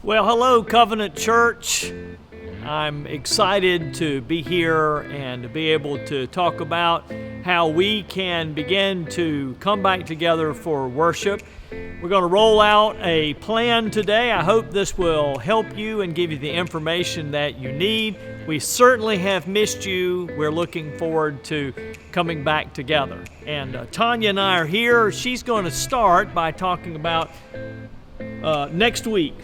Well, hello, Covenant Church. I'm excited to be here and to be able to talk about how we can begin to come back together for worship. We're going to roll out a plan today. I hope this will help you and give you the information that you need. We certainly have missed you. We're looking forward to coming back together. And Tanya and I are here. She's going to start by talking about next week.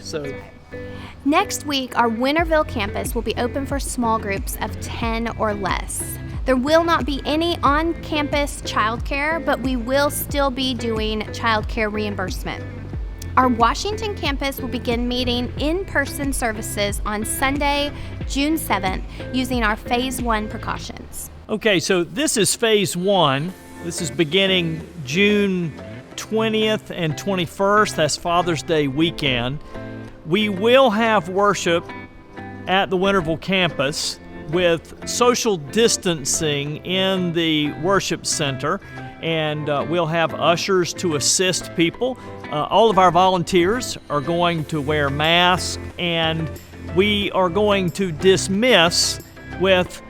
Next week, our Winterville campus will be open for small groups of 10 or less. There will not be any on-campus childcare, but we will still be doing childcare reimbursement. Our Washington campus will begin meeting in-person services on Sunday, June 7th, using our Phase 1 precautions. Okay, so this is Phase 1. This is beginning June 20th and 21st. That's Father's Day weekend. We will have worship at the Winterville campus with social distancing in the worship center, and we'll have ushers to assist people. All of our volunteers are going to wear masks, and we are going to dismiss with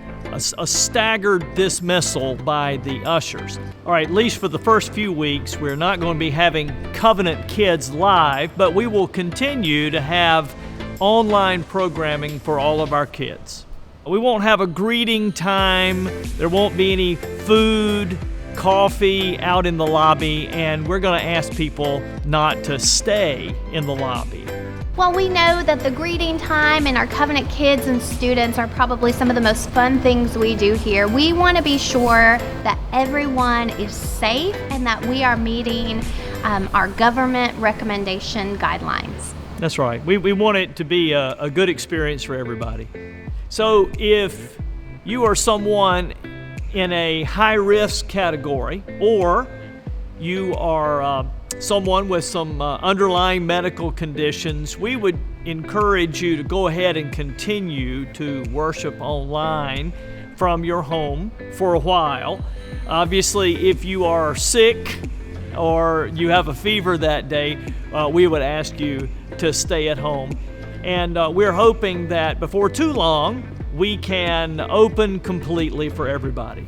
a staggered dismissal by the ushers. All right, at least for the first few weeks, we're not going to be having Covenant Kids live, but we will continue to have online programming for all of our kids. We won't have a greeting time. There won't be any food, coffee out in the lobby, and we're going to ask people not to stay in the lobby. While we know that the greeting time and our Covenant kids and students are probably some of the most fun things we do here, we want to be sure that everyone is safe and that we are meeting our government recommendation guidelines. That's right. We want it to be a good experience for everybody. So if you are someone in a high-risk category, or you are someone with some underlying medical conditions, we would encourage you to go ahead and continue to worship online from your home for a while. Obviously, if you are sick or you have a fever that day, we would ask you to stay at home. And we're hoping that before too long, we can open completely for everybody.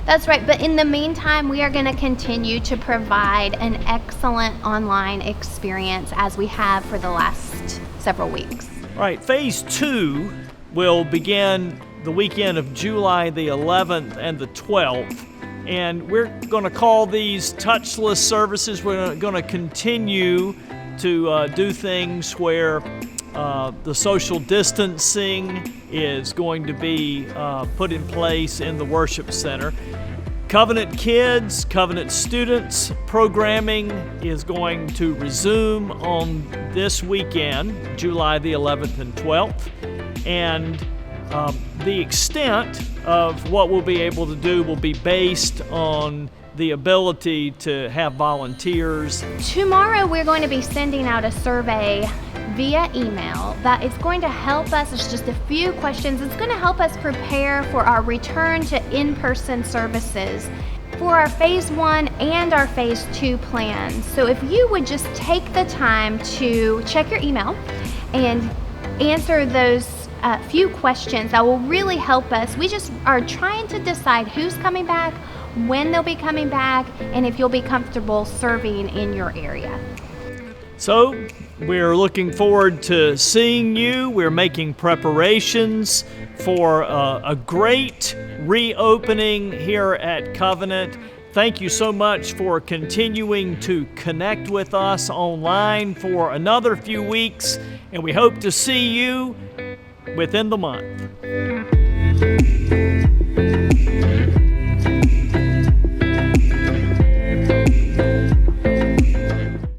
That's right, but in the meantime, we are going to continue to provide an excellent online experience as we have for the last several weeks. All right, Phase 2 will begin the weekend of July the 11th and the 12th, and we're going to call these Touchless Services. We're going to continue to do things where the social distancing is going to be put in place in the worship center. Covenant Kids, Covenant Students programming is going to resume on this weekend, July the 11th and 12th. And the extent of what we'll be able to do will be based on the ability to have volunteers. Tomorrow we're going to be sending out a survey via email that is going to help us. It's just a few questions. It's going to help us prepare for our return to in-person services for our Phase 1 and our Phase 2 plans. So if you would just take the time to check your email and answer those few questions, that will really help us. We just are trying to decide who's coming back, when they'll be coming back, and if you'll be comfortable serving in your area. So we're looking forward to seeing you. We're making preparations for a great reopening here at Covenant. Thank you so much for continuing to connect with us online for another few weeks, and we hope to see you within the month.